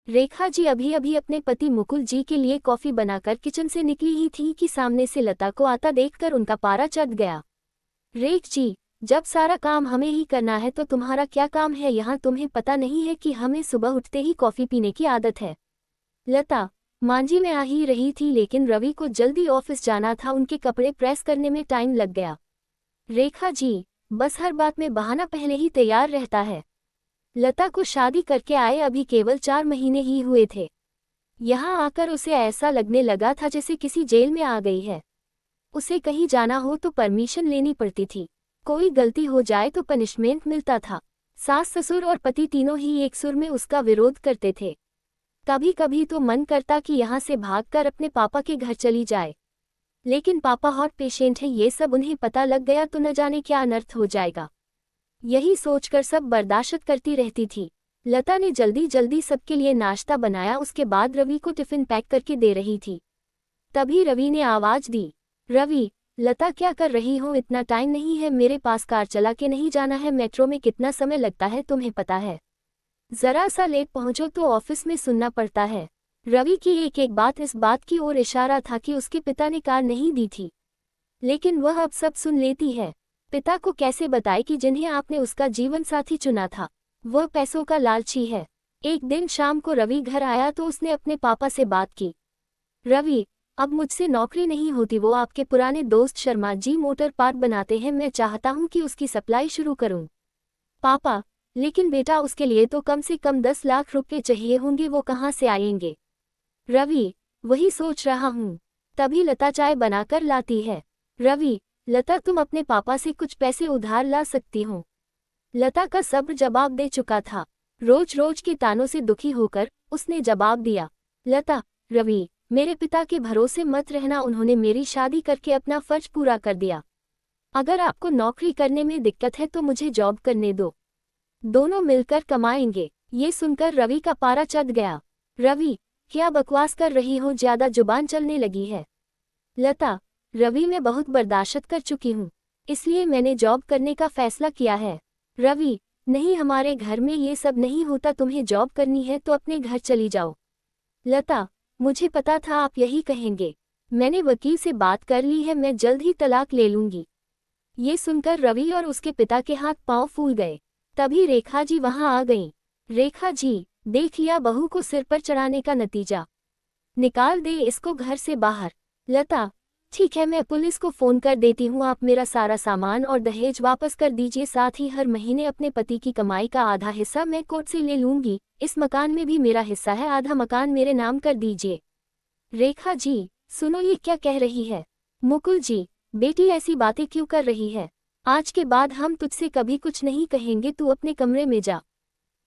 रेखा जी अभी अभी अपने पति मुकुल जी के लिए कॉफी बनाकर किचन से निकली ही थी कि सामने से लता को आता देखकर उनका पारा चढ़ गया। रेख जी, जब सारा काम हमें ही करना है तो तुम्हारा क्या काम है यहाँ? तुम्हें पता नहीं है कि हमें सुबह उठते ही कॉफी पीने की आदत है। लता, मांझी में आ ही रही थी लेकिन रवि को जल्दी ऑफिस जाना था, उनके कपड़े प्रेस करने में टाइम लग गया। रेखा जी, बस हर बात में बहाना पहले ही तैयार रहता है। लता को शादी करके आए अभी केवल 4 महीने ही हुए थे। यहाँ आकर उसे ऐसा लगने लगा था जैसे किसी जेल में आ गई है। उसे कहीं जाना हो तो परमिशन लेनी पड़ती थी, कोई गलती हो जाए तो पनिशमेंट मिलता था। सास ससुर और पति तीनों ही एक सुर में उसका विरोध करते थे। कभी कभी तो मन करता कि यहाँ से भागकर अपने पापा के घर चली जाए, लेकिन पापा हार्ट पेशेंट है, ये सब उन्हें पता लग गया तो न जाने क्या अनर्थ हो जाएगा। यही सोचकर सब बर्दाश्त करती रहती थी। लता ने जल्दी जल्दी सबके लिए नाश्ता बनाया, उसके बाद रवि को टिफिन पैक करके दे रही थी। तभी रवि ने आवाज दी, रवि, लता क्या कर रही हो? इतना टाइम नहीं है मेरे पास, कार चला के नहीं जाना है? मेट्रो में कितना समय लगता है तुम्हें पता है? जरा सा लेट पहुंचो तो ऑफिस में सुनना पड़ता है। रवि की एक एक बात इस बात की ओर इशारा था कि उसके पिता ने कार नहीं दी थी, लेकिन वह अब सब सुन लेती है। पिता को कैसे बताए कि जिन्हें आपने उसका जीवन साथी चुना था वह पैसों का लालची है। एक दिन शाम को रवि घर आया तो उसने अपने पापा से बात की, रवि, अब मुझसे नौकरी नहीं होती, वो आपके पुराने दोस्त शर्मा जी मोटर पार्ट बनाते हैं, मैं चाहता हूं कि उसकी सप्लाई शुरू करूं। पापा, लेकिन बेटा उसके लिए तो कम से कम 10 लाख रुपए चाहिए होंगे, वो कहाँ से आएंगे? रवि, वही सोच रहा हूं। तभी लता चाय बनाकर लाती है। रवि, लता तुम अपने पापा से कुछ पैसे उधार ला सकती हो। लता का सब्र जवाब दे चुका था। रोज रोज के तानों से दुखी होकर उसने जवाब दिया, लता, रवि, मेरे पिता के भरोसे मत रहना, उन्होंने मेरी शादी करके अपना फर्ज पूरा कर दिया। अगर आपको नौकरी करने में दिक्कत है तो मुझे जॉब करने दो, दोनों मिलकर कमाएंगे। ये सुनकर रवि का पारा चढ़ गया। रवि, क्या बकवास कर रही हो? ज्यादा जुबान चलने लगी है। लता, रवि, मैं बहुत बर्दाश्त कर चुकी हूँ, इसलिए मैंने जॉब करने का फैसला किया है। रवि, नहीं, हमारे घर में ये सब नहीं होता, तुम्हें जॉब करनी है तो अपने घर चली जाओ। लता, मुझे पता था आप यही कहेंगे, मैंने वकील से बात कर ली है, मैं जल्द ही तलाक ले लूंगी। ये सुनकर रवि और उसके पिता के हाथ पांव फूल गए। तभी रेखा जी वहां आ गईं। रेखा जी, देख लिया बहू को सिर पर चढ़ाने का नतीजा, निकाल दे इसको घर से बाहर। लता, ठीक है, मैं पुलिस को फोन कर देती हूँ, आप मेरा सारा सामान और दहेज वापस कर दीजिए, साथ ही हर महीने अपने पति की कमाई का आधा हिस्सा मैं कोर्ट से ले लूंगी, इस मकान में भी मेरा हिस्सा है, आधा मकान मेरे नाम कर दीजिए। रेखा जी, सुनो ये क्या कह रही है? मुकुल जी, बेटी ऐसी बातें क्यों कर रही है? आज के बाद हम तुझसे कभी कुछ नहीं कहेंगे, तू अपने कमरे में जा।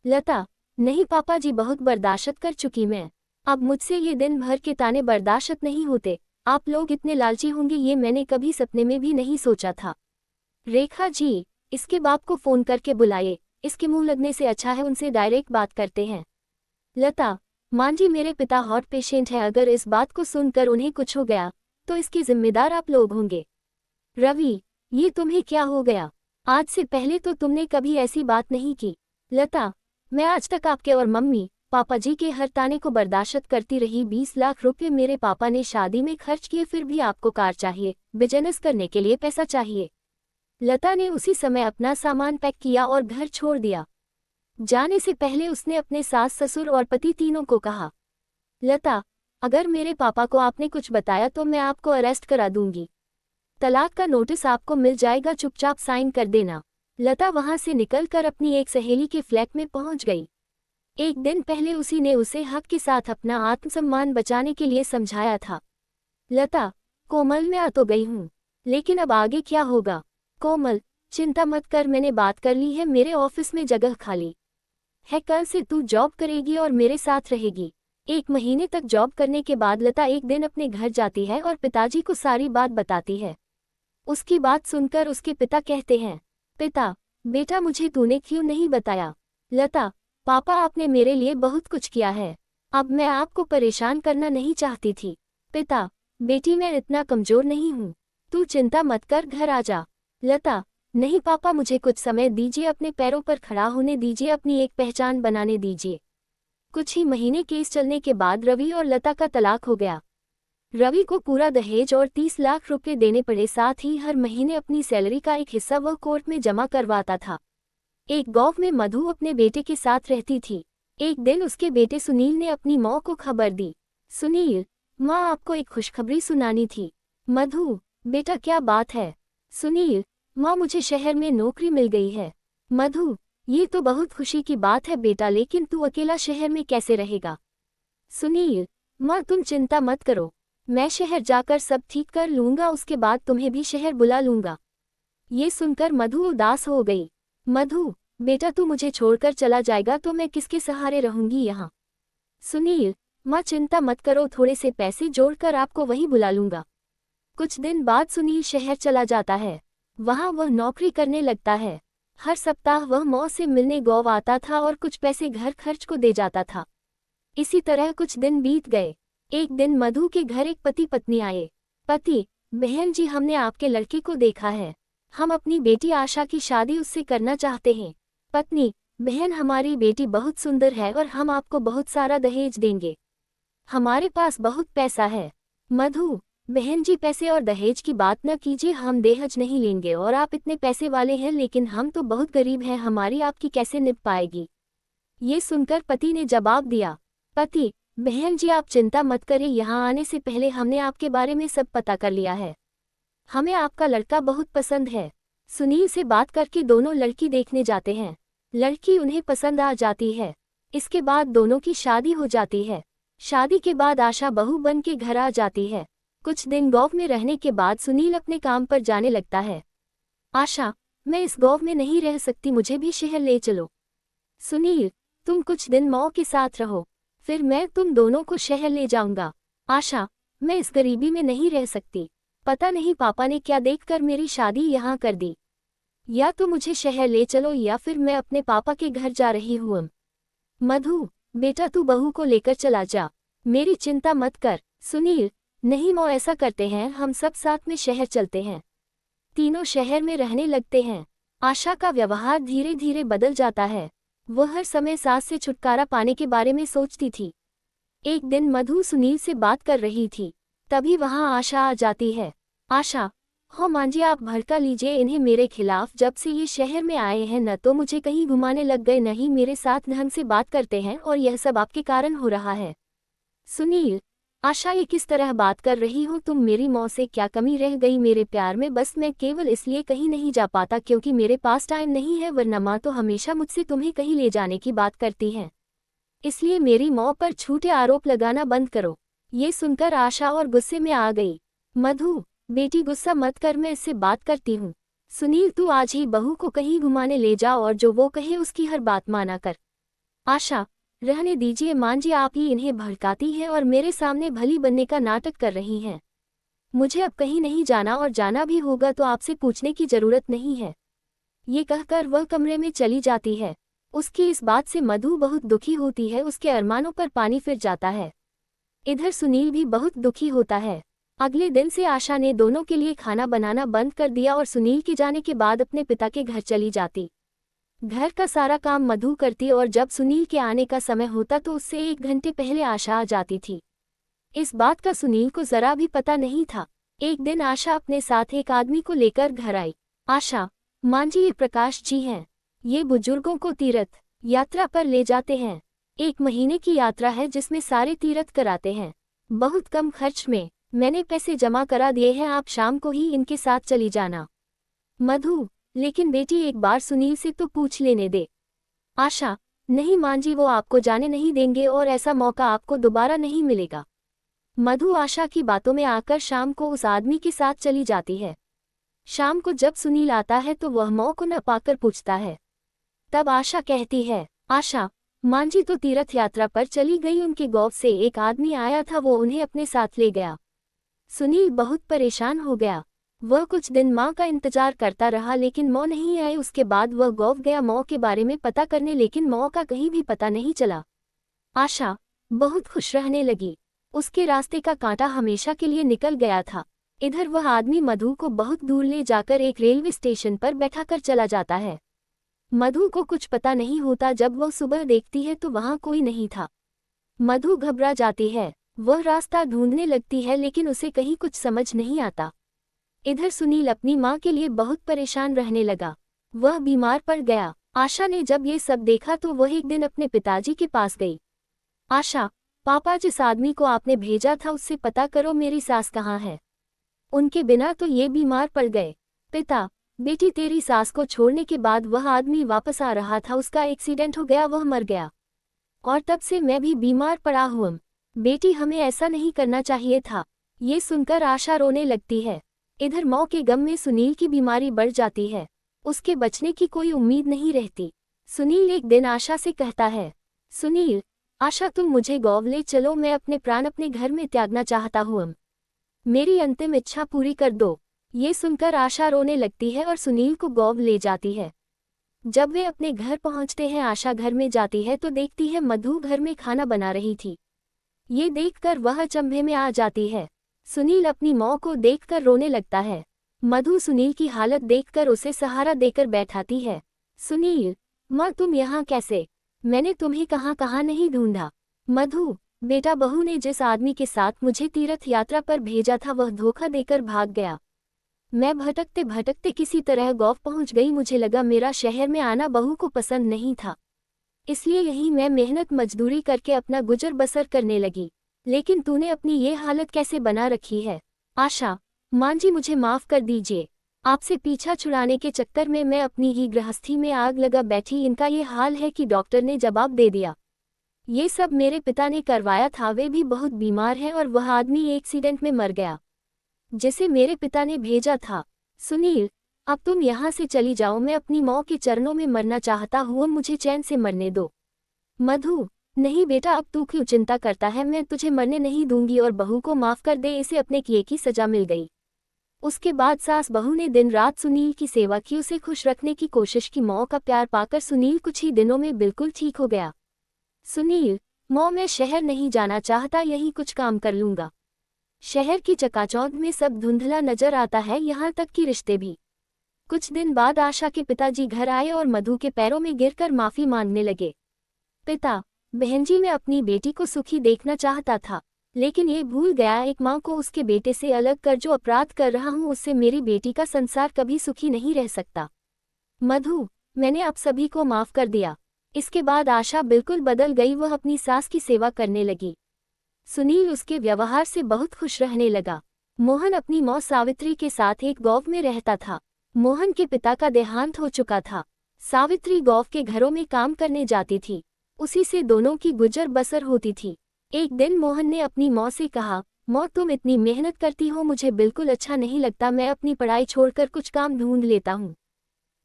लता, नहीं पापा जी, बहुत बर्दाश्त कर चुकी मैं, अब मुझसे ये दिन भर के ताने बर्दाश्त नहीं होते। आप लोग इतने लालची होंगे ये मैंने कभी सपने में भी नहीं सोचा था। रेखा जी, इसके बाप को फोन करके बुलाए, इसके मुंह लगने से अच्छा है उनसे डायरेक्ट बात करते हैं। लता, मां जी, मेरे पिता हार्ट पेशेंट है, अगर इस बात को सुनकर उन्हें कुछ हो गया तो इसके जिम्मेदार आप लोग होंगे। रवि, ये तुम्हें क्या हो गया? आज से पहले तो तुमने कभी ऐसी बात नहीं की। लता, मैं आज तक आपके और मम्मी पापा जी के हर ताने को बर्दाश्त करती रही, 20 लाख रुपए मेरे पापा ने शादी में खर्च किए, फिर भी आपको कार चाहिए, बिजनेस करने के लिए पैसा चाहिए। लता ने उसी समय अपना सामान पैक किया और घर छोड़ दिया। जाने से पहले उसने अपने सास ससुर और पति तीनों को कहा, लता, अगर मेरे पापा को आपने कुछ बताया तो मैं आपको अरेस्ट करा दूंगी, तलाक का नोटिस आपको मिल जाएगा, चुपचाप साइन कर देना। लता वहां से निकलकर अपनी एक सहेली के फ्लैट में पहुंच गई। एक दिन पहले उसी ने उसे हक के साथ अपना आत्मसम्मान बचाने के लिए समझाया था। लता, कोमल, मैं आ तो गई हूँ, लेकिन अब आगे क्या होगा? कोमल, चिंता मत कर, मैंने बात कर ली है, मेरे ऑफिस में जगह खाली है, कल से तू जॉब करेगी और मेरे साथ रहेगी। 1 महीने तक जॉब करने के बाद लता एक दिन अपने घर जाती है और पिताजी को सारी बात बताती है। उसकी बात सुनकर उसके पिता कहते हैं, पिता, बेटा मुझे तूने क्यों नहीं बताया? लता, पापा, आपने मेरे लिए बहुत कुछ किया है, अब मैं आपको परेशान करना नहीं चाहती थी। पिता, बेटी मैं इतना कमजोर नहीं हूँ, तू चिंता मत कर, घर आ जा। लता, नहीं पापा, मुझे कुछ समय दीजिए, अपने पैरों पर खड़ा होने दीजिए, अपनी एक पहचान बनाने दीजिए। कुछ ही महीने केस चलने के बाद रवि और लता का तलाक हो गया। रवि को पूरा दहेज और 30 लाख रुपए देने पड़े, साथ ही हर महीने अपनी सैलरी का एक हिस्सा वह कोर्ट में जमा करवाता था। एक गांव में मधु अपने बेटे के साथ रहती थी। एक दिन उसके बेटे सुनील ने अपनी माँ को खबर दी। सुनील, माँ आपको एक खुशखबरी सुनानी थी। मधु, बेटा क्या बात है? सुनील, माँ मुझे शहर में नौकरी मिल गई है। मधु, ये तो बहुत खुशी की बात है बेटा, लेकिन तू अकेला शहर में कैसे रहेगा? सुनील, माँ तुम चिंता मत करो, मैं शहर जाकर सब ठीक कर लूंगा, उसके बाद तुम्हें भी शहर बुला लूंगा। ये सुनकर मधु उदास हो गई। मधु, बेटा तू मुझे छोड़कर चला जाएगा तो मैं किसके सहारे रहूंगी यहाँ? सुनील, माँ चिंता मत करो, थोड़े से पैसे जोड़कर आपको वहीं बुला लूंगा। कुछ दिन बाद सुनील शहर चला जाता है। वहाँ वह नौकरी करने लगता है। हर सप्ताह वह माँ से मिलने गाँव आता था और कुछ पैसे घर खर्च को दे जाता था। इसी तरह कुछ दिन बीत गए। एक दिन मधु के घर एक पति पत्नी आए। पति, बहन जी हमने आपके लड़के को देखा है, हम अपनी बेटी आशा की शादी उससे करना चाहते हैं। पत्नी, बहन हमारी बेटी बहुत सुंदर है और हम आपको बहुत सारा दहेज देंगे, हमारे पास बहुत पैसा है। मधु, बहन जी पैसे और दहेज की बात न कीजिए, हम दहेज नहीं लेंगे और आप इतने पैसे वाले हैं, लेकिन हम तो बहुत गरीब हैं, हमारी आपकी कैसे निभ पाएगी? ये सुनकर पति ने जवाब दिया। पति, बहन जी आप चिंता मत करें, यहाँ आने से पहले हमने आपके बारे में सब पता कर लिया है, हमें आपका लड़का बहुत पसंद है। सुनील से बात करके दोनों लड़की देखने जाते हैं। लड़की उन्हें पसंद आ जाती है। इसके बाद दोनों की शादी हो जाती है। शादी के बाद आशा बहू बन के घर आ जाती है। कुछ दिन गाँव में रहने के बाद सुनील अपने काम पर जाने लगता है। आशा, मैं इस गाँव में नहीं रह सकती, मुझे भी शहर ले चलो। सुनील, तुम कुछ दिन माँ के साथ रहो, फिर मैं तुम दोनों को शहर ले जाऊंगा। आशा, मैं इस गरीबी में नहीं रह सकती, पता नहीं पापा ने क्या देखकर मेरी शादी यहाँ कर दी। या तो मुझे शहर ले चलो या फिर मैं अपने पापा के घर जा रही हूँ। मधु, बेटा तू बहू को लेकर चला जा, मेरी चिंता मत कर। सुनील, नहीं माँ ऐसा करते हैं, हम सब साथ में शहर चलते हैं। तीनों शहर में रहने लगते हैं। आशा का व्यवहार धीरे धीरे बदल जाता है। वह हर समय सास से छुटकारा पाने के बारे में सोचती थी। एक दिन मधु सुनील से बात कर रही थी, तभी वहां आशा आ जाती है। आशा, हो मां जी आप भड़का लीजिए इन्हें मेरे खिलाफ, जब से ये शहर में आए हैं न तो मुझे कहीं घुमाने लग गए, नहीं मेरे साथ ढंग से बात करते हैं, और यह सब आपके कारण हो रहा है। सुनील, आशा ये किस तरह बात कर रही हो तुम, मेरी माँ से क्या कमी रह गई मेरे प्यार में? बस मैं केवल इसलिए कहीं नहीं जा पाता क्योंकि मेरे पास टाइम नहीं है, वरना माँ तो हमेशा मुझसे तुम्हें कहीं ले जाने की बात करती हैं। इसलिए मेरी माँ पर झूठे आरोप लगाना बंद करो। ये सुनकर आशा और गुस्से में आ गई। मधु, बेटी गुस्सा मत कर, मैं इससे बात करती हूँ। सुनील तू आज ही बहू को कहीं घुमाने ले जा और जो वो कहे उसकी हर बात माना कर। आशा, रहने दीजिए मां जी, आप ही इन्हें भड़काती हैं और मेरे सामने भली बनने का नाटक कर रही हैं। मुझे अब कहीं नहीं जाना, और जाना भी होगा तो आपसे पूछने की जरूरत नहीं है। ये कहकर वह कमरे में चली जाती है। उसकी इस बात से मधु बहुत दुखी होती है, उसके अरमानों पर पानी फिर जाता है। इधर सुनील भी बहुत दुखी होता है। अगले दिन से आशा ने दोनों के लिए खाना बनाना बंद कर दिया और सुनील के जाने के बाद अपने पिता के घर चली जाती। घर का सारा काम मधु करती और जब सुनील के आने का समय होता तो उससे 1 घंटे पहले आशा आ जाती थी। इस बात का सुनील को जरा भी पता नहीं था। एक दिन आशा अपने साथ एक आदमी को लेकर घर आई। आशा, मां जी ये प्रकाश जी हैं, ये बुजुर्गों को तीर्थ यात्रा पर ले जाते हैं। 1 महीने की यात्रा है जिसमें सारे तीर्थ कराते हैं, बहुत कम खर्च में। मैंने पैसे जमा करा दिए हैं, आप शाम को ही इनके साथ चली जाना। मधु, लेकिन बेटी एक बार सुनील से तो पूछ लेने दे। आशा, नहीं मां जी वो आपको जाने नहीं देंगे और ऐसा मौका आपको दोबारा नहीं मिलेगा। मधु आशा की बातों में आकर शाम को उस आदमी के साथ चली जाती है। शाम को जब सुनील आता है तो वह मां को न पाकर पूछता है। तब आशा कहती है, आशा, मां जी तो तीर्थ यात्रा पर चली गई, उनके गांव से एक आदमी आया था, वो उन्हें अपने साथ ले गया। सुनील बहुत परेशान हो गया। वह कुछ दिन माँ का इंतजार करता रहा लेकिन माँ नहीं आई। उसके बाद वह गाँव गया माँ के बारे में पता करने, लेकिन माँ का कहीं भी पता नहीं चला। आशा बहुत खुश रहने लगी। उसके रास्ते का कांटा हमेशा के लिए निकल गया था। इधर वह आदमी मधु को बहुत दूर ले जाकर एक रेलवे स्टेशन पर बैठाकर चला जाता है। मधु को कुछ पता नहीं होता। जब वह सुबह देखती है तो वहाँ कोई नहीं था। मधु घबरा जाती है। वह रास्ता ढूंढने लगती है लेकिन उसे कहीं कुछ समझ नहीं आता। इधर सुनील अपनी माँ के लिए बहुत परेशान रहने लगा। वह बीमार पड़ गया। आशा ने जब ये सब देखा तो वह एक दिन अपने पिताजी के पास गई। आशा, पापा जिस आदमी को आपने भेजा था उससे पता करो मेरी सास कहाँ है। उनके बिना तो ये बीमार पड़ गए। पिता, बेटी तेरी सास को छोड़ने के बाद वह आदमी वापस आ रहा था, उसका एक्सीडेंट हो गया, वह मर गया और तब से मैं भी बीमार पड़ा हूँ। बेटी हमें ऐसा नहीं करना चाहिए था। ये सुनकर आशा रोने लगती है। इधर मौ के गम में सुनील की बीमारी बढ़ जाती है। उसके बचने की कोई उम्मीद नहीं रहती। सुनील एक दिन आशा से कहता है, सुनील, आशा तुम मुझे गौव ले चलो, मैं अपने प्राण अपने घर में त्यागना चाहता हूँ। मेरी अंतिम इच्छा पूरी कर दो। ये सुनकर आशा रोने लगती है और सुनील को गौव ले जाती है। जब वे अपने घर पहुंचते हैं, आशा घर में जाती है तो देखती है मधु घर में खाना बना रही थी। ये देखकर वह अचंभे में आ जाती है। सुनील अपनी माँ को देखकर रोने लगता है। मधु सुनील की हालत देखकर उसे सहारा देकर बैठाती है। सुनील, माँ तुम यहाँ कैसे? मैंने तुम्हें कहाँ कहाँ नहीं ढूंढा। मधु, बेटा बहू ने जिस आदमी के साथ मुझे तीर्थ यात्रा पर भेजा था वह धोखा देकर भाग गया। मैं भटकते भटकते किसी तरह गौव पहुंच गई। मुझे लगा मेरा शहर में आना बहू को पसंद नहीं था, इसलिए यही मैं मेहनत मजदूरी करके अपना गुजर बसर करने लगी। लेकिन तूने अपनी ये हालत कैसे बना रखी है? आशा, मां जी मुझे माफ कर दीजिए। आपसे पीछा छुड़ाने के चक्कर में मैं अपनी ही गृहस्थी में आग लगा बैठी। इनका ये हाल है कि डॉक्टर ने जवाब दे दिया। ये सब मेरे पिता ने करवाया था, वे भी बहुत बीमार हैं और वह आदमी एक्सीडेंट में मर गया जिसे मेरे पिता ने भेजा था। सुनील, अब तुम यहाँ से चली जाओ, मैं अपनी माँ के चरणों में मरना चाहता हूँ, मुझे चैन से मरने दो। मधु, नहीं बेटा, अब तू क्यों चिंता करता है? मैं तुझे मरने नहीं दूंगी और बहू को माफ कर दे, इसे अपने किए की सजा मिल गई। उसके बाद सास बहू ने दिन रात सुनील की सेवा की, उसे खुश रखने की कोशिश की। माँ का प्यार पाकर सुनील कुछ ही दिनों में बिल्कुल ठीक हो गया। सुनील, माँ मैं शहर नहीं जाना चाहता, यहीं कुछ काम कर लूंगा। शहर की चकाचौंध में सब धुंधला नजर आता है, यहाँ तक कि रिश्ते भी। कुछ दिन बाद आशा के पिताजी घर आए और मधु के पैरों में गिरकर माफी मांगने लगे। पिता, बहन जी, मैं अपनी बेटी को सुखी देखना चाहता था, लेकिन ये भूल गया एक माँ को उसके बेटे से अलग कर जो अपराध कर रहा हूँ उससे मेरी बेटी का संसार कभी सुखी नहीं रह सकता। मधु, मैंने आप सभी को माफ कर दिया। इसके बाद आशा बिल्कुल बदल गई, वह अपनी सास की सेवा करने लगी। सुनील उसके व्यवहार से बहुत खुश रहने लगा। मोहन अपनी मौत सावित्री के साथ एक गौव में रहता था। मोहन के पिता का देहांत हो चुका था। सावित्री गौव के घरों में काम करने जाती थी, उसी से दोनों की गुजर बसर होती थी। एक दिन मोहन ने अपनी माँ से कहा, माँ तुम इतनी मेहनत करती हो, मुझे बिल्कुल अच्छा नहीं लगता, मैं अपनी पढ़ाई छोड़कर कुछ काम ढूंढ लेता हूँ।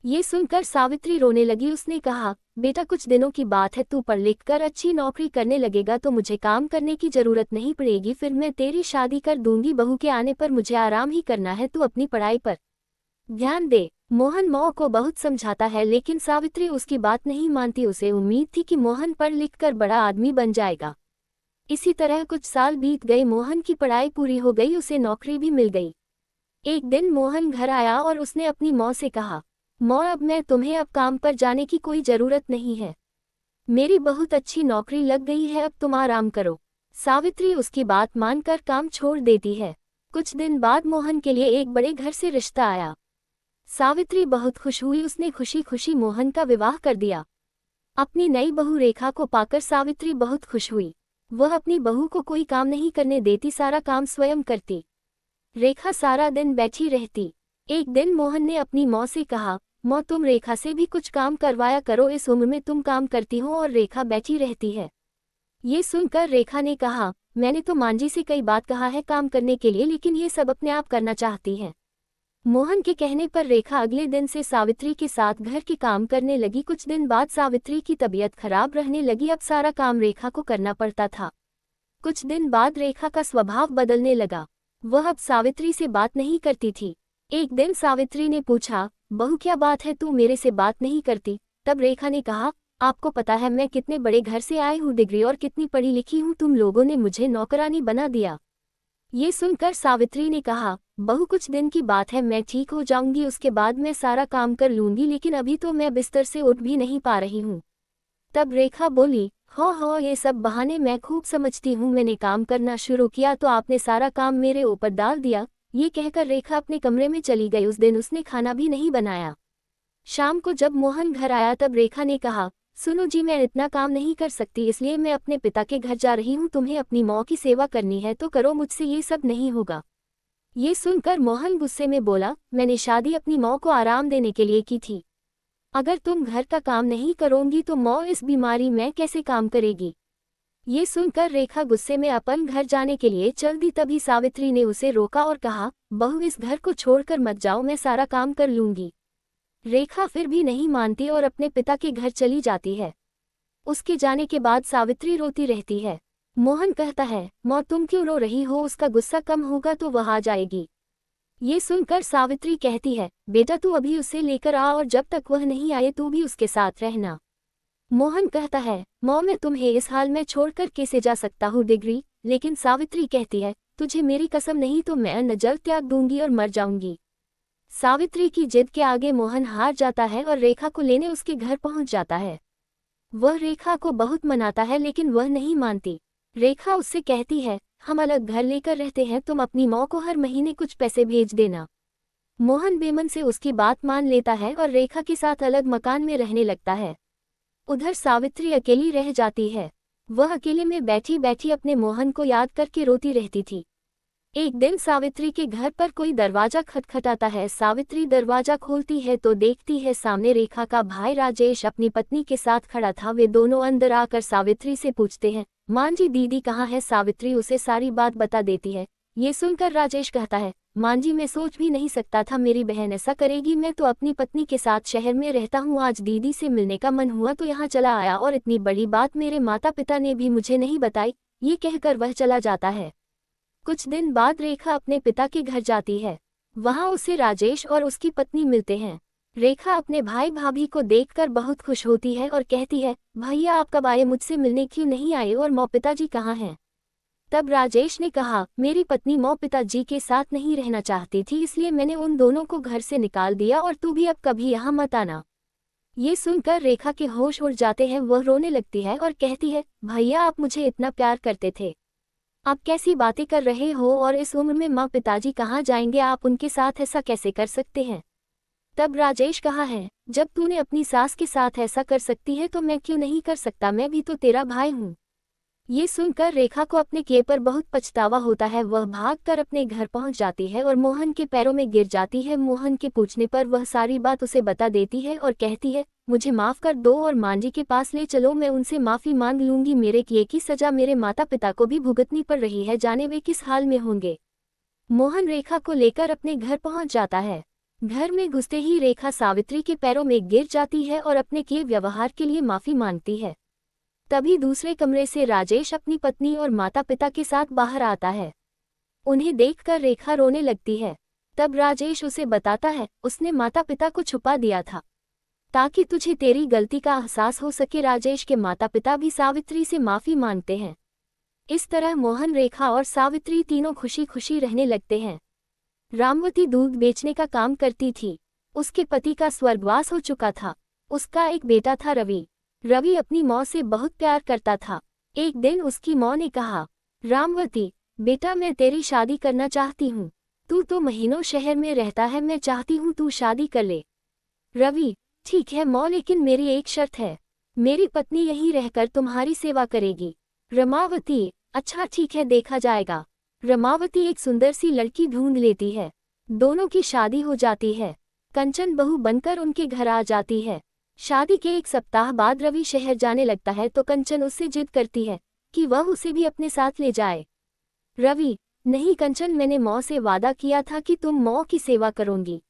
ये सुनकर सावित्री रोने लगी। उसने कहा, बेटा कुछ दिनों की बात है, तू पढ़ लिख कर अच्छी नौकरी करने लगेगा तो मुझे काम करने की जरूरत नहीं पड़ेगी, फिर मैं तेरी शादी कर दूंगी। बहू के आने पर मुझे आराम ही करना है, तू अपनी पढ़ाई पर ध्यान दे। मोहन माँ को बहुत समझाता है लेकिन सावित्री उसकी बात नहीं मानती। उसे उम्मीद थी कि मोहन पढ़ लिख कर बड़ा आदमी बन जाएगा। इसी तरह कुछ साल बीत गए, मोहन की पढ़ाई पूरी हो गई, उसे नौकरी भी मिल गई। एक दिन मोहन घर आया और उसने अपनी माँ से कहा, माँ अब मैं तुम्हें अब काम पर जाने की कोई जरूरत नहीं है, मेरी बहुत अच्छी नौकरी लग गई है, अब तुम आराम करो। सावित्री उसकी बात मानकर काम छोड़ देती है। कुछ दिन बाद मोहन के लिए एक बड़े घर से रिश्ता आया। सावित्री बहुत खुश हुई, उसने खुशी खुशी मोहन का विवाह कर दिया। अपनी नई बहू रेखा को पाकर सावित्री बहुत खुश हुई। वह अपनी बहू को कोई काम नहीं करने देती, सारा काम स्वयं करती। रेखा सारा दिन बैठी रहती। एक दिन मोहन ने अपनी माँ से कहा, माँ तुम रेखा से भी कुछ काम करवाया करो, इस उम्र में तुम काम करती हो और रेखा बैठी रहती है। ये सुनकर रेखा ने कहा, मैंने तो मांझी से कई बात कहा है काम करने के लिए, लेकिन ये सब अपने आप करना चाहती है। मोहन के कहने पर रेखा अगले दिन से सावित्री के साथ घर के काम करने लगी। कुछ दिन बाद सावित्री की तबीयत खराब रहने लगी, अब सारा काम रेखा को करना पड़ता था। कुछ दिन बाद रेखा का स्वभाव बदलने लगा, वह अब सावित्री से बात नहीं करती थी। एक दिन सावित्री ने पूछा, बहू क्या बात है, तू मेरे से बात नहीं करती? तब रेखा ने कहा, आपको पता है मैं कितने बड़े घर से आई हूँ, डिग्री और कितनी पढ़ी लिखी हूँ, तुम लोगों ने मुझे नौकरानी बना दिया। ये सुनकर सावित्री ने कहा, बहू कुछ दिन की बात है, मैं ठीक हो जाऊंगी, उसके बाद मैं सारा काम कर लूंगी, लेकिन अभी तो मैं बिस्तर से उठ भी नहीं पा रही हूँ। तब रेखा बोली, हो ये सब बहाने मैं खूब समझती हूँ। मैंने काम करना शुरू किया तो आपने सारा काम मेरे ऊपर डाल दिया। ये कहकर रेखा अपने कमरे में चली गई। उस दिन उसने खाना भी नहीं बनाया। शाम को जब मोहन घर आया तब रेखा ने कहा, सुनो जी, मैं इतना काम नहीं कर सकती, इसलिए मैं अपने पिता के घर जा रही हूँ। तुम्हें अपनी माँ की सेवा करनी है तो करो, मुझसे ये सब नहीं होगा। ये सुनकर मोहन गुस्से में बोला, मैंने शादी अपनी माँ को आराम देने के लिए की थी। अगर तुम घर का काम नहीं करोगी तो माँ इस बीमारी में कैसे काम करेगी। ये सुनकर रेखा गुस्से में अपन घर जाने के लिए चल दी। तभी सावित्री ने उसे रोका और कहा, बहू इस घर को छोड़कर मत जाओ, मैं सारा काम कर लूंगी। रेखा फिर भी नहीं मानती और अपने पिता के घर चली जाती है। उसके जाने के बाद सावित्री रोती रहती है। मोहन कहता है, माँ तुम क्यों रो रही हो, उसका गुस्सा कम होगा तो वह आ जाएगी। ये सुनकर सावित्री कहती है, बेटा तू अभी उसे लेकर आ और जब तक वह नहीं आए तू भी उसके साथ रहना। मोहन कहता है, माँ मैं तुम्हें इस हाल में छोड़कर कैसे जा सकता हूँ डिग्री। लेकिन सावित्री कहती है, तुझे मेरी कसम नहीं तो मैं न जल त्याग दूंगी और मर जाऊंगी। सावित्री की जिद के आगे मोहन हार जाता है और रेखा को लेने उसके घर पहुंच जाता है। वह रेखा को बहुत मनाता है लेकिन वह नहीं मानती। रेखा उससे कहती है, हम अलग घर लेकर रहते हैं, तुम अपनी माँ को हर महीने कुछ पैसे भेज देना। मोहन बेमन से उसकी बात मान लेता है और रेखा के साथ अलग मकान में रहने लगता है। उधर सावित्री अकेली रह जाती है। वह अकेले में बैठी बैठी अपने मोहन को याद करके रोती रहती थी। एक दिन सावित्री के घर पर कोई दरवाजा खटखटाता है। सावित्री दरवाजा खोलती है तो देखती है सामने रेखा का भाई राजेश अपनी पत्नी के साथ खड़ा था। वे दोनों अंदर आकर सावित्री से पूछते हैं, मां जी दीदी कहाँ है। सावित्री उसे सारी बात बता देती है। ये सुनकर राजेश कहता है, मां जी मैं सोच भी नहीं सकता था मेरी बहन ऐसा करेगी। मैं तो अपनी पत्नी के साथ शहर में रहता हूँ, आज दीदी से मिलने का मन हुआ तो यहाँ चला आया और इतनी बड़ी बात मेरे माता पिता ने भी मुझे नहीं बताई। ये कहकर वह चला जाता है। कुछ दिन बाद रेखा अपने पिता के घर जाती है। वहां उसे राजेश और उसकी पत्नी मिलते हैं। रेखा अपने भाई भाभी को देखकर बहुत खुश होती है और कहती है, भैया आप कब आए, मुझसे मिलने क्यों नहीं आए, और मौ पिताजी कहाँ हैं। तब राजेश ने कहा, मेरी पत्नी मौ पिताजी के साथ नहीं रहना चाहती थी, इसलिए मैंने उन दोनों को घर से निकाल दिया और तू भी अब कभी यहाँ मत आना। ये सुनकर रेखा के होश उड़ जाते हैं। वह रोने लगती है और कहती है, भैया आप मुझे इतना प्यार करते थे, आप कैसी बातें कर रहे हो, और इस उम्र में माँ पिताजी कहाँ जाएंगे, आप उनके साथ ऐसा कैसे कर सकते हैं। तब राजेश कहा है, जब तूने अपनी सास के साथ ऐसा कर सकती है तो मैं क्यों नहीं कर सकता, मैं भी तो तेरा भाई हूँ। ये सुनकर रेखा को अपने किए पर बहुत पछतावा होता है। वह भागकर अपने घर पहुंच जाती है और मोहन के पैरों में गिर जाती है। मोहन के पूछने पर वह सारी बात उसे बता देती है और कहती है, मुझे माफ कर दो और मांझी के पास ले चलो, मैं उनसे माफी मांग लूंगी। मेरे किए की सजा मेरे माता पिता को भी भुगतनी पड़ रही है, जाने वे किस हाल में होंगे। मोहन रेखा को लेकर अपने घर पहुंच जाता है। घर में घुसते ही रेखा सावित्री के पैरों में गिर जाती है और अपने किए व्यवहार के लिए माफी मांगती है। तभी दूसरे कमरे से राजेश अपनी पत्नी और माता पिता के साथ बाहर आता है। उन्हें देखकर रेखा रोने लगती है। तब राजेश उसे बताता है, उसने माता पिता को छुपा दिया था ताकि तुझे तेरी गलती का एहसास हो सके। राजेश के माता पिता भी सावित्री से माफी मांगते हैं। इस तरह मोहन, रेखा और सावित्री तीनों खुशी खुशी रहने लगते हैं। रामवती दूध बेचने का काम करती थी। उसके पति का स्वर्गवास हो चुका था। उसका एक बेटा था रवि। रवि अपनी माँ से बहुत प्यार करता था। एक दिन उसकी माँ ने कहा, रामवती बेटा मैं तेरी शादी करना चाहती हूँ, तू तो महीनों शहर में रहता है, मैं चाहती हूँ तू शादी कर ले। रवि, ठीक है माँ, लेकिन मेरी एक शर्त है, मेरी पत्नी यहीं रहकर तुम्हारी सेवा करेगी। रमावती, अच्छा ठीक है देखा जाएगा। रमावती एक सुंदर सी लड़की ढूंढ लेती है। दोनों की शादी हो जाती है। कंचन बहू बनकर उनके घर आ जाती है। शादी के एक सप्ताह बाद रवि शहर जाने लगता है तो कंचन उससे जिद करती है कि वह उसे भी अपने साथ ले जाए। रवि, नहीं कंचन, मैंने माँ से वादा किया था कि तुम माँ की सेवा करोगी,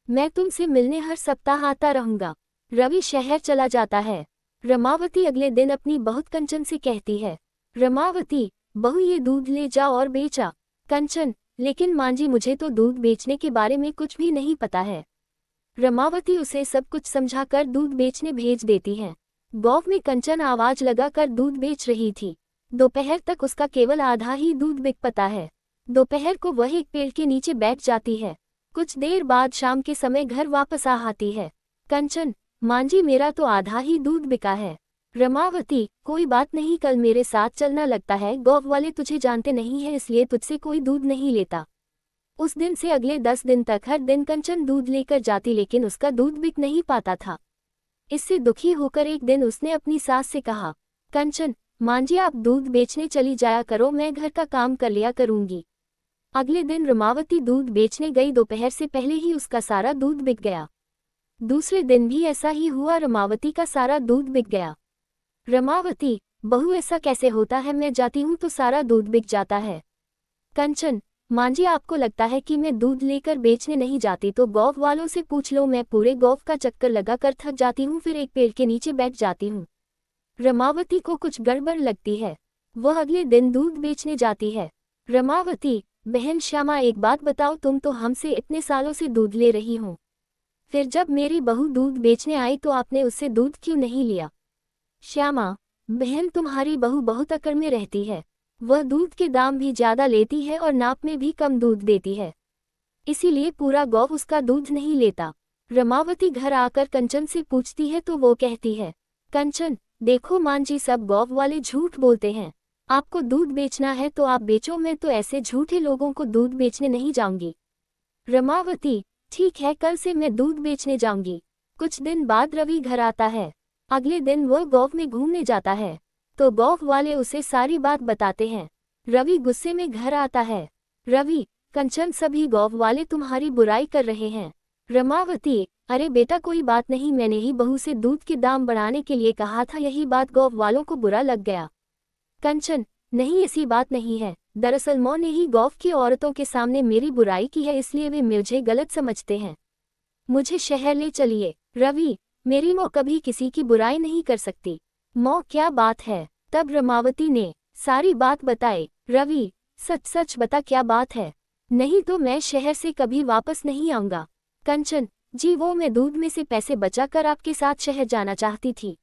मैं तुमसे मिलने हर सप्ताह आता रहूंगा। रवि शहर चला जाता है। रमावती अगले दिन अपनी बहुत कंचन से कहती है, रमावती बहू ये दूध ले जाओ और बेचा। कंचन, लेकिन माँ जी मुझे तो दूध बेचने के बारे में कुछ भी नहीं पता है। रमावती उसे सब कुछ समझाकर दूध बेचने भेज देती है। गौ में कंचन आवाज लगाकर दूध बेच रही थी। दोपहर तक उसका केवल आधा ही दूध बिक पाता है। दोपहर को वह एक पेड़ के नीचे बैठ जाती है। कुछ देर बाद शाम के समय घर वापस आती है। कंचन, मांझी मेरा तो आधा ही दूध बिका है, रमावती, कोई बात नहीं, कल मेरे साथ चलना, लगता है गौ वाले तुझे जानते नहीं है इसलिए तुझसे कोई दूध नहीं लेता। उस दिन से अगले 10 दिन तक हर दिन कंचन दूध लेकर जाती, लेकिन उसका दूध बिक नहीं पाता था। इससे दुखी होकर एक दिन उसने अपनी सास से कहा, कंचन, मांझी आप दूध बेचने चली जाया करो, मैं घर का काम कर लिया करूंगी। अगले दिन रमावती दूध बेचने गई, दोपहर से पहले ही उसका सारा दूध बिक गया। दूसरे दिन भी ऐसा ही हुआ, रमावती का सारा दूध बिक गया। रमावती, बहू ऐसा कैसे होता है, मैं जाती हूँ तो सारा दूध बिक जाता है। कंचन, मांझी आपको लगता है कि मैं दूध लेकर बेचने नहीं जाती तो गौ वालों से पूछ लो, मैं पूरे गौ का चक्कर लगाकर थक जाती हूँ, फिर एक पेड़ के नीचे बैठ जाती हूँ। रमावती को कुछ गड़बड़ लगती है, वह अगले दिन दूध बेचने जाती है। रमावती, बहन श्यामा, एक बात बताओ, तुम तो हमसे इतने सालों से दूध ले रही हो, फिर जब मेरी बहू दूध बेचने आई तो आपने उससे दूध क्यों नहीं लिया? श्यामा, बहन तुम्हारी बहू बहुत अकड़ में रहती है, वह दूध के दाम भी ज्यादा लेती है और नाप में भी कम दूध देती है, इसीलिए पूरा गौ उसका दूध नहीं लेता। रमावती घर आकर कंचन से पूछती है तो वो कहती है, कंचन, देखो मांझी, सब गौ वाले झूठ बोलते हैं, आपको दूध बेचना है तो आप बेचो, मैं तो ऐसे झूठे लोगों को दूध बेचने नहीं जाऊंगी। रमावती, ठीक है, कल से मैं दूध बेचने जाऊंगी। कुछ दिन बाद रवि घर आता है। अगले दिन वह गौ में घूमने जाता है तो गौ वाले उसे सारी बात बताते हैं। रवि गुस्से में घर आता है। रवि, कंचन, सभी गौ वाले तुम्हारी बुराई कर रहे हैं। रमावती, अरे बेटा कोई बात नहीं, मैंने ही बहू से दूध के दाम बढ़ाने के लिए कहा था, यही बात गौ वालों को बुरा लग गया। कंचन, नहीं, ऐसी बात नहीं है, दरअसल मौ ने ही गौ की औरतों के सामने मेरी बुराई की है, इसलिए वे मुझे गलत समझते हैं, मुझे शहर ले चलिए। रवि, मेरी मौ कभी किसी की बुराई नहीं कर सकती। मौ, क्या बात है? तब रमावती ने सारी बात बताई। रवि, सच सच बता, क्या बात है, नहीं तो मैं शहर से कभी वापस नहीं आऊंगा। कंचन, जी वो मैं दूध में से पैसे बचाकर आपके साथ शहर जाना चाहती थी,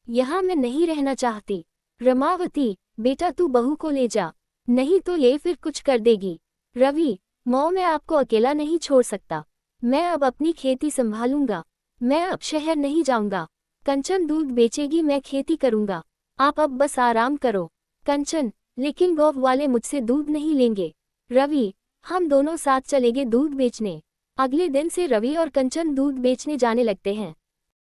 यहाँ मैं नहीं रहना चाहती। रमावती, बेटा तू बहू को ले जा, नहीं तो ये फिर कुछ कर देगी। रवि, मौ मैं आपको अकेला नहीं छोड़ सकता, मैं अब अपनी खेती संभालूंगा, मैं अब शहर नहीं जाऊंगा। कंचन दूध बेचेगी, मैं खेती करूंगा, आप अब बस आराम करो। कंचन, लेकिन गौ वाले मुझसे दूध नहीं लेंगे। रवि, हम दोनों साथ चलेंगे दूध बेचने। अगले दिन से रवि और कंचन दूध बेचने जाने लगते हैं।